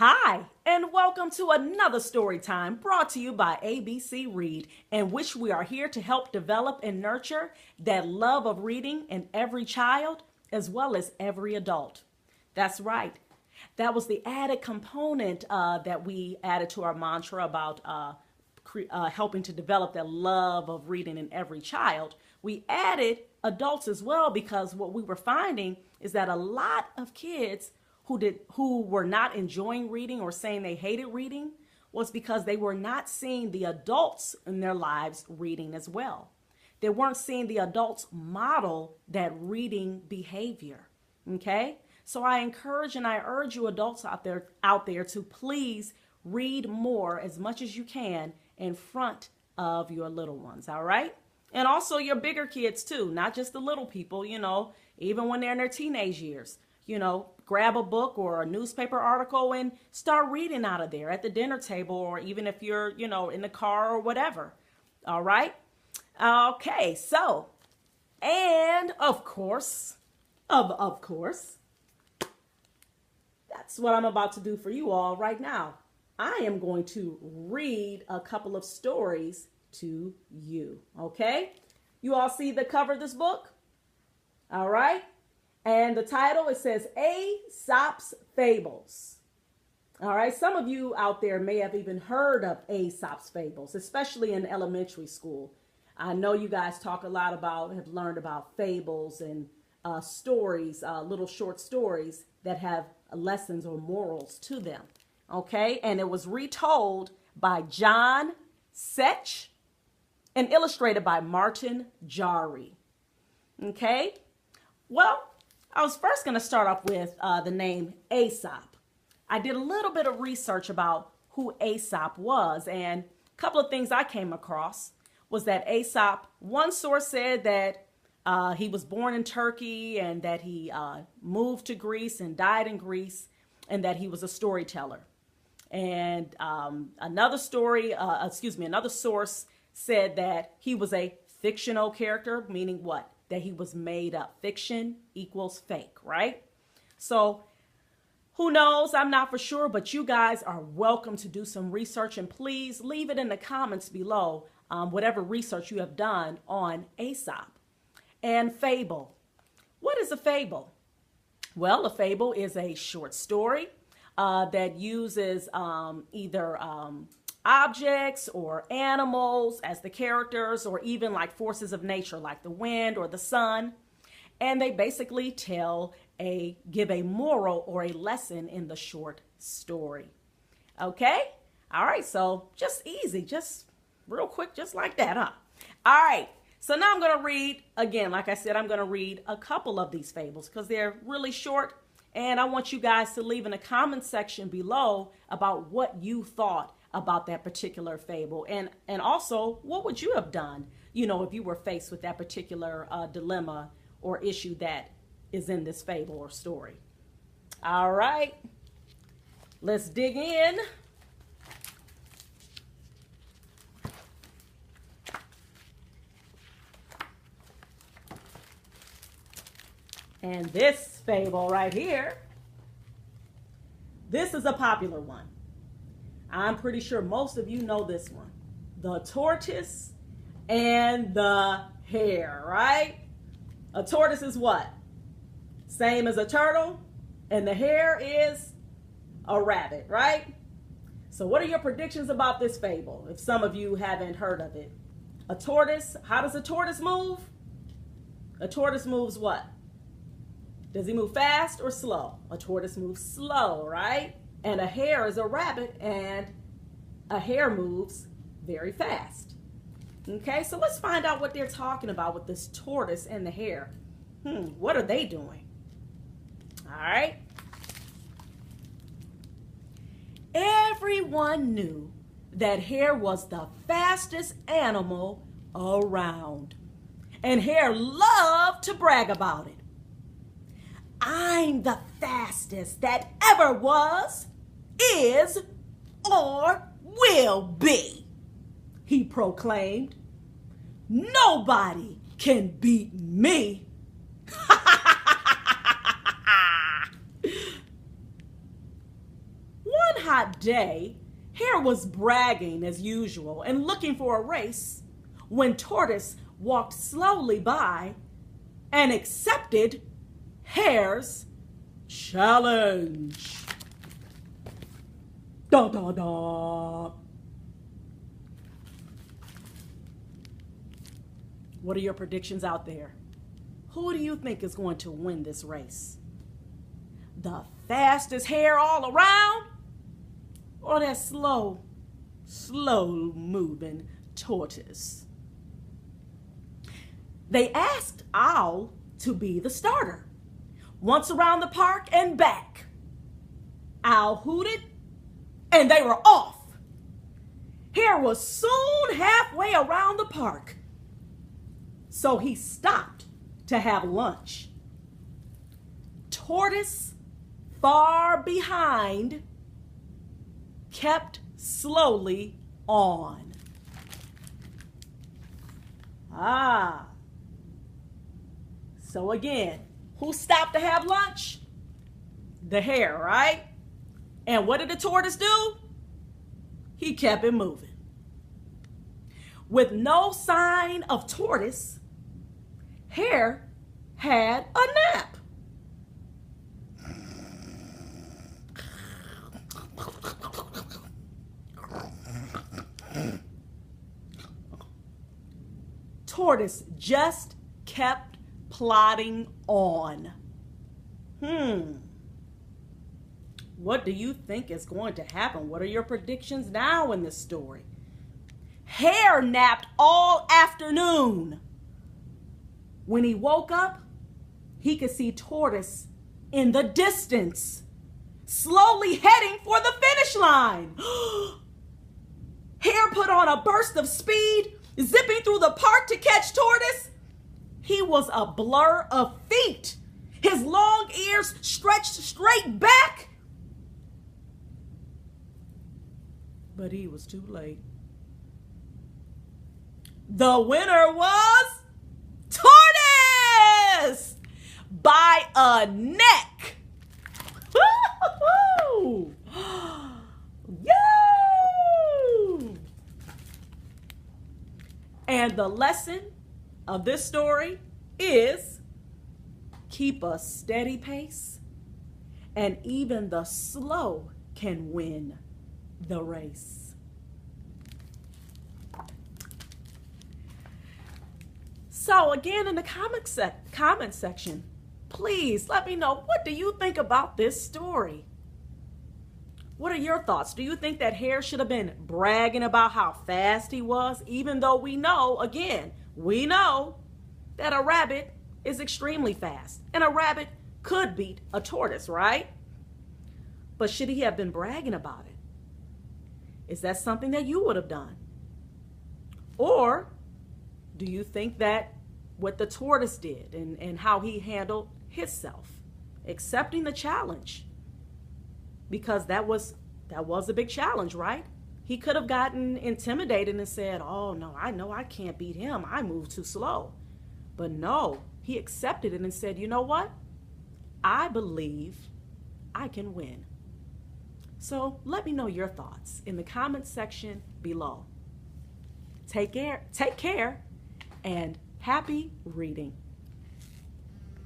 Hi, and welcome to another story time brought to you by ABC Read, in which we are here to help develop and nurture that love of reading in every child as well as every adult. That's right. That was the added component that we added to our mantra about helping to develop that love of reading in every child. We added adults as well because what we were finding is that a lot of kids who were not enjoying reading or saying they hated reading was because they were not seeing the adults in their lives reading as well. They weren't seeing the adults model that reading behavior. Okay? So I encourage and I urge you adults out there to please read more as much as you can in front of your little ones, all right? And also your bigger kids too, not just the little people, even when they're in their teenage years. Grab a book or a newspaper article and start reading out of there at the dinner table, or even if you're, in the car or whatever. All right. Okay. So, and of course, that's what I'm about to do for you all right now. I am going to read a couple of stories to you. Okay. You all see the cover of this book? All right. And the title, it says Aesop's Fables. All right, some of you out there may have even heard of Aesop's Fables, especially in elementary school. I know you guys have learned about fables and stories, little short stories that have lessons or morals to them. Okay, and it was retold by John Setch and illustrated by Martin Jari. Okay, well, I was first going to start off with the name Aesop. I did a little bit of research about who Aesop was, and a couple of things I came across was that Aesop, one source said that he was born in Turkey and that he moved to Greece and died in Greece, and that he was a storyteller. And another source said that he was a fictional character, meaning what? That he was made up. Fiction equals fake, right? So who knows? I'm not for sure, but you guys are welcome to do some research, and please leave it in the comments below, whatever research you have done on Aesop. And fable. What is a fable? Well, a fable is a short story that uses either objects or animals as the characters, or even like forces of nature like the wind or the sun, and they basically give a moral or a lesson in the short story. Okay, all right, so just easy, just real quick, just like that, huh? All right, so now I'm going to read again. Like I said, I'm going to read a couple of these fables because they're really short, and I want you guys to leave in the comment section below about what you thought about that particular fable, and also what would you have done, if you were faced with that particular dilemma or issue that is in this fable or story. All right, let's dig in. And this fable right here, this is a popular one. I'm pretty sure most of you know this one. The tortoise and the hare, right? A tortoise is what? Same as a turtle. And the hare is a rabbit, right? So what are your predictions about this fable, if some of you haven't heard of it? A tortoise, how does a tortoise move? A tortoise moves what? Does he move fast or slow? A tortoise moves slow, right? And a hare is a rabbit, and a hare moves very fast. Okay, so let's find out what they're talking about with this tortoise and the hare. What are they doing? All right. Everyone knew that hare was the fastest animal around, and hare loved to brag about it. I'm the fastest that ever was, is, or will be, he proclaimed. Nobody can beat me. One hot day, Hare was bragging as usual and looking for a race when Tortoise walked slowly by and accepted Hare's challenge. Da da da. What are your predictions out there? Who do you think is going to win this race? The fastest hare all around? Or that slow moving tortoise? They asked Owl to be the starter. Once around the park and back. Owl hooted and they were off. Hare was soon halfway around the park. So he stopped to have lunch. Tortoise, far behind, kept slowly on. So again, who stopped to have lunch? The hare, right? And what did the tortoise do? He kept it moving. With no sign of tortoise, Hare had a nap. Tortoise just kept plodding on. What do you think is going to happen? What are your predictions now in this story? Hare napped all afternoon. When he woke up, he could see Tortoise in the distance, slowly heading for the finish line. Hare put on a burst of speed, zipping through the park to catch Tortoise. He was a blur of feet, his long ears stretched straight back. But he was too late. The winner was Tortoise by a neck. Woo-hoo-hoo. Yo! And the lesson of this story is keep a steady pace, and even the slow can win the race. So again, in the comment section, please let me know, what do you think about this story? What are your thoughts? Do you think that Hare should have been bragging about how fast he was, even though we know, again, we know that a rabbit is extremely fast and a rabbit could beat a tortoise, right? But should he have been bragging about it? Is that something that you would have done? Or do you think that what the tortoise did and how he handled himself, accepting the challenge, because that was a big challenge, right? He could have gotten intimidated and said, oh no, I know I can't beat him, I move too slow. But no, he accepted it and said, you know what? I believe I can win. So let me know your thoughts in the comment section below. Take care, and happy reading.